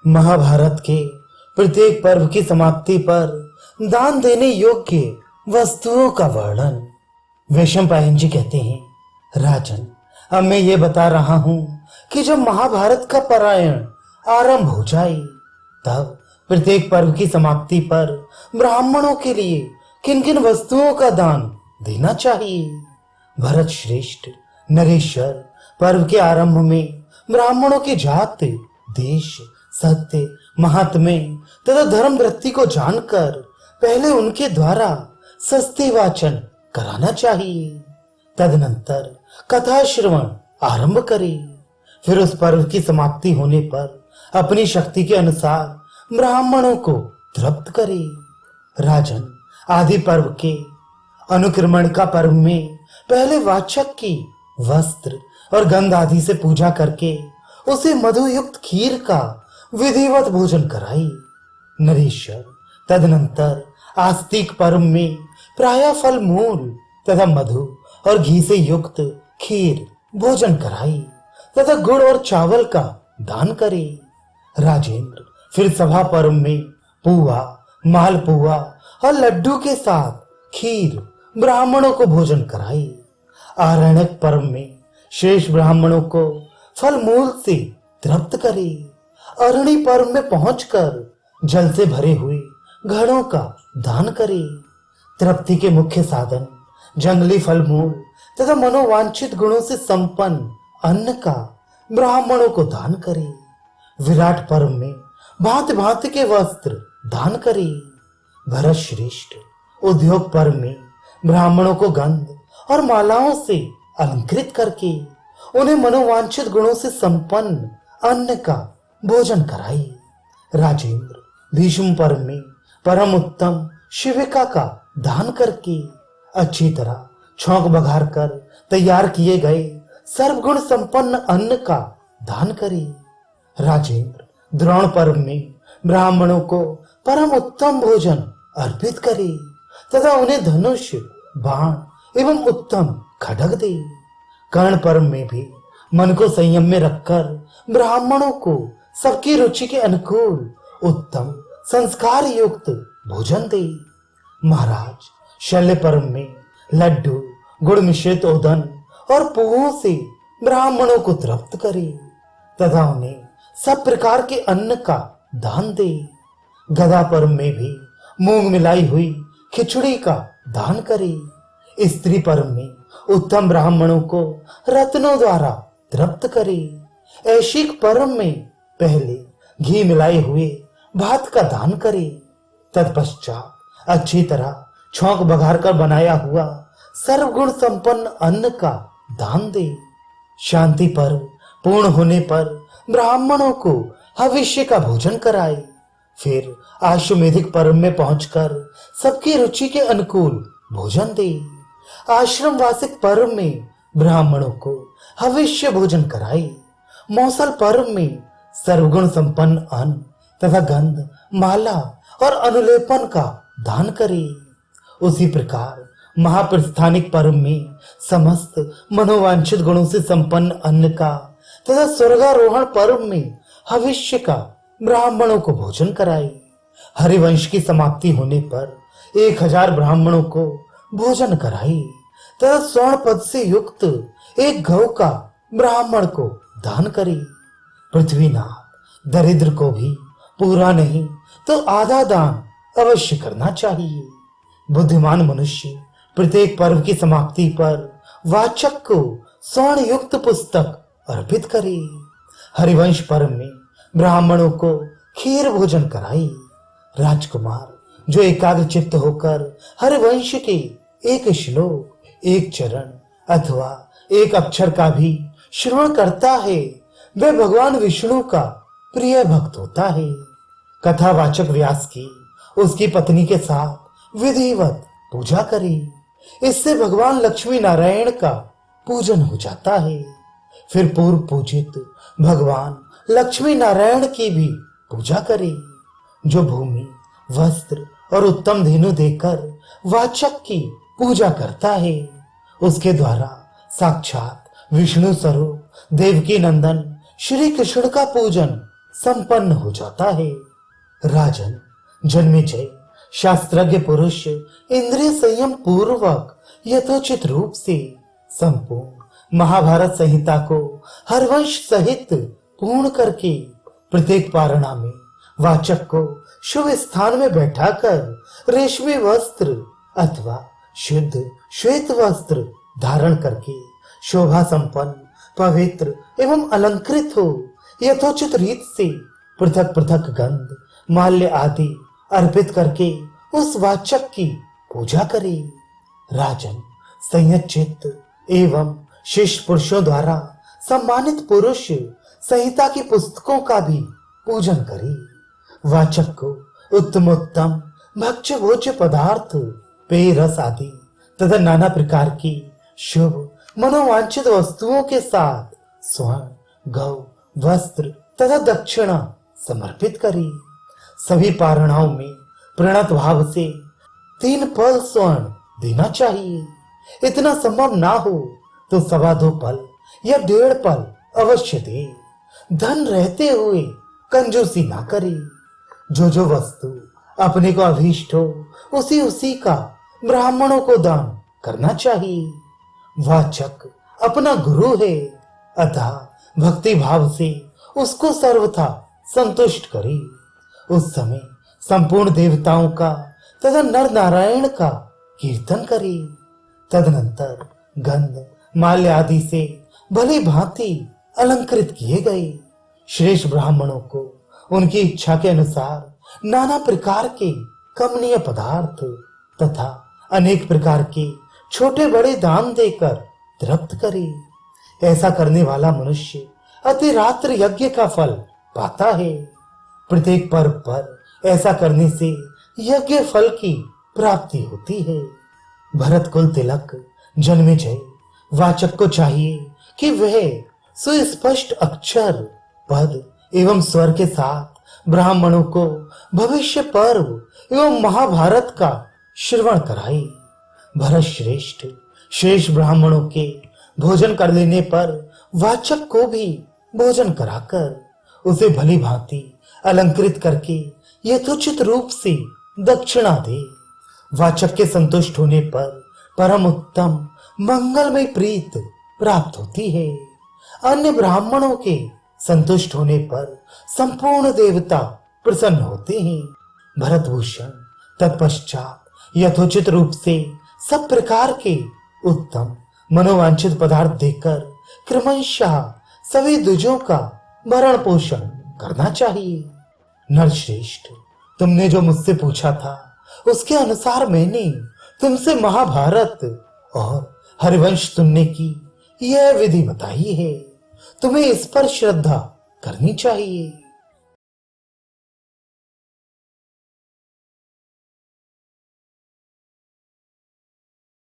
महाभारत के प्रत्येक पर्व की समाप्ति पर दान देने योग्य वस्तुओं का वर्णन। वैशंपायन जी कहते हैं, राजन, अब मैं ये बता रहा हूं कि जब महाभारत का पारायण आरंभ हो जाए तब प्रत्येक पर्व की समाप्ति पर ब्राह्मणों के लिए किन किन वस्तुओं का दान देना चाहिए। भरत श्रेष्ठ, नरेश्वर, पर्व के आरंभ में ब्राह्मणों की जाति, देश, सत्य, महात्म्य तथा धर्म वृत्ति को जानकर पहले उनके द्वारा सस्ते वाचन कराना चाहिए। तदनंतर कथा श्रवण आरंभ करे। फिर उस पर्व की समाप्ति होने पर अपनी शक्ति के अनुसार ब्राह्मणों को तृप्त करे। राजन, आदि पर्व के अनुक्रमण का पर्व में पहले वाचक की वस्त्र और गंध आदि से पूजा करके उसे मधुयुक्त खीर का विधिवत भोजन कराई। नरेश्वर, तदनंतर आस्तिक पर्व में प्रायः फल मूल तथा मधु और घी से युक्त खीर भोजन कराई तथा गुड़ और चावल का दान करे। राजेंद्र, फिर सभा पर्व में पुआ, मालपुआ और लड्डू के साथ खीर ब्राह्मणों को भोजन कराई। आरण्यक पर्व में शेष ब्राह्मणों को फल मूल से तृप्त करे। अरणी पर्व में पहुंचकर जल से भरे हुए घड़ों का दान करे। तृप्ति के मुख्य साधन जंगली फल मूल तथा मनोवांछित गुणों से संपन्न अन्न का ब्राह्मणों को दान करे। विराट पर्व में भांति भांति के वस्त्र दान करे। भरत श्रेष्ठ, उद्योग पर्व में ब्राह्मणों को गंध और मालाओं से अलंकृत करके उन्हें मनोवांछित गुणों से संपन्न अन्न का भोजन कराई। राजेंद्र, भीष्म पर्व में परम उत्तम शिविका का दान करके अच्छी तरह छौंक बघार कर तैयार किए गए सर्वगुण संपन्न अन्न का दान करे। राजेंद्र, द्रोण पर्व में ब्राह्मणों को परम उत्तम भोजन अर्पित करे तथा उन्हें धनुष, बाण एवं उत्तम खड्ग दे। कर्ण पर्व में भी मन को संयम में रखकर ब्राह्मणों को सबकी रुचि के अनुकूल उत्तम संस्कार युक्त भोजन दे। महाराज, शल्य पर्व में लड्डू, गुड़ मिश्रित ओदन और पुओं से ब्राह्मणों को तृप्त करे तथा उन्हें सब प्रकार के अन्न का दान दे। गदा पर्व में भी मूंग मिलाई हुई खिचड़ी का दान करे। स्त्री पर्व में उत्तम ब्राह्मणों को रत्नों द्वारा तृप्त करे। ऐशिक पर्व में पहले घी मिलाए हुए भात का दान करे। तत्पश्चात अच्छी तरह छौंक बघार कर बनाया हुआ सर्वगुण संपन्न अन्न का दान दे। शांति पर्व पूर्ण होने पर ब्राह्मणों को हविष्य का भोजन कराए। फिर आश्वमेधिक पर्व में पहुंचकर सबकी रुचि के अनुकूल भोजन दे। आश्रम वासिक पर्व में ब्राह्मणों को हविष्य भोजन कराए। मौसल पर्व में सर्वगुण संपन्न अन्न तथा गंध, माला और अनुलेपन का दान करे। उसी प्रकार महाप्रस्थानिक पर्व में समस्त मनोवांछित गुणों से संपन्न अन्न का तथा स्वर्गारोहण पर्व में हविष्य का ब्राह्मणों को भोजन कराए। हरिवंश की समाप्ति होने पर 1000 ब्राह्मणों को भोजन कराए तथा स्वर्ण पद से युक्त एक गौ का ब्राह्मण को दान करे। पृथ्वीनाथ, दरिद्र को भी पूरा नहीं तो आधा दान अवश्य करना चाहिए। बुद्धिमान मनुष्य प्रत्येक पर्व की समाप्ति पर वाचक को स्वर्ण युक्त पुस्तक अर्पित करे। हरिवंश पर्व में ब्राह्मणों को खीर भोजन कराई। राजकुमार, जो एकाग्र चित्त होकर हरिवंश के एक श्लोक, एक चरण अथवा एक अक्षर का भी श्रवण करता है, वह भगवान विष्णु का प्रिय भक्त होता है। कथावाचक व्यास की उसकी पत्नी के साथ विधिवत पूजा करे। इससे भगवान लक्ष्मी नारायण का पूजन हो जाता है। फिर पूर्व पूजित भगवान लक्ष्मी नारायण की भी पूजा करे। जो भूमि, वस्त्र और उत्तम धेनु देकर वाचक की पूजा करता है, उसके द्वारा साक्षात विष्णु स्वरूप देवकी नंदन श्री कृष्ण का पूजन संपन्न हो जाता है। राजन, जन्मेजय शास्त्रज्ञ पुरुष इंद्रिय संयम पूर्वक यथोचित रूप से संपूर्ण महाभारत संहिता को हरवंश सहित पूर्ण करके प्रत्येक पारणा में वाचक को शुभ स्थान में बैठाकर रेशमी वस्त्र अथवा शुद्ध श्वेत वस्त्र धारण करके शोभा संपन्न पवित्र एवं अलंकृत हो यथोचित रीत से पृथक पृथक गंध माल्य आदि अर्पित करके उस वाचक की पूजा करे। राजन, संयत चित्त एवं शिष्ट पुरुषों द्वारा सम्मानित पुरुष संहिता की पुस्तकों का भी पूजन करे। वाचक को उत्तमोत्तम भक्ष्य भोज्य पदार्थ पेय रस आदि तथा नाना प्रकार की शुभ मनोवांछित वस्तुओं के साथ स्वर्ण गौ वस्त्र तथा दक्षिणा समर्पित करी। सभी पारणाओं में प्रणत भाव से 3 पल स्वर्ण देना चाहिए। इतना संभव ना हो तो 2.25 पल या 1.5 पल अवश्य दे। धन रहते हुए कंजूसी ना करे। जो वस्तु अपने को अभीष्ट हो उसी का ब्राह्मणों को दान करना चाहिए। वाचक अपना गुरु है, अतः भक्ति भाव से उसको सर्वथा संतुष्ट करे। उस समय संपूर्ण देवताओं का तथा नर नारायण का कीर्तन करे। तदनंतर गंध माल्य आदि से भली भांति अलंकृत किए गए श्रेष्ठ ब्राह्मणों को उनकी इच्छा के अनुसार नाना प्रकार के कमनीय पदार्थ तथा अनेक प्रकार के छोटे बड़े दान देकर तृप्त करे। ऐसा करने वाला मनुष्य अतिरात्र यज्ञ का फल पाता है। प्रत्येक पर्व पर ऐसा करने से यज्ञ फल की प्राप्ति होती है। भरत कुल तिलक जन्मेजय, वाचक को चाहिए कि वह सुस्पष्ट अक्षर पद एवं स्वर के साथ ब्राह्मणों को भविष्य पर्व एवं महाभारत का श्रवण कराए। भरत श्रेष्ठ शेष ब्राह्मणों के भोजन कर लेने पर वाचक को भी भोजन कराकर उसे भली भांति अलंकृत करके यथोचित रूप से दक्षिणा दे। वाचक के संतुष्ट होने पर परम उत्तम मंगलमय प्रीत प्राप्त होती है। अन्य ब्राह्मणों के संतुष्ट होने पर संपूर्ण देवता प्रसन्न होते हैं। भरतभूषण तत्पश्चात यथोचित रूप से सब प्रकार के उत्तम मनोवांछित पदार्थ देकर क्रमशः सभी द्विजों का भरण पोषण करना चाहिए। नरश्रेष्ठ, तुमने जो मुझसे पूछा था उसके अनुसार मैंने तुमसे महाभारत और हरिवंश सुनने की यह विधि बताई है। तुम्हें इस पर श्रद्धा करनी चाहिए।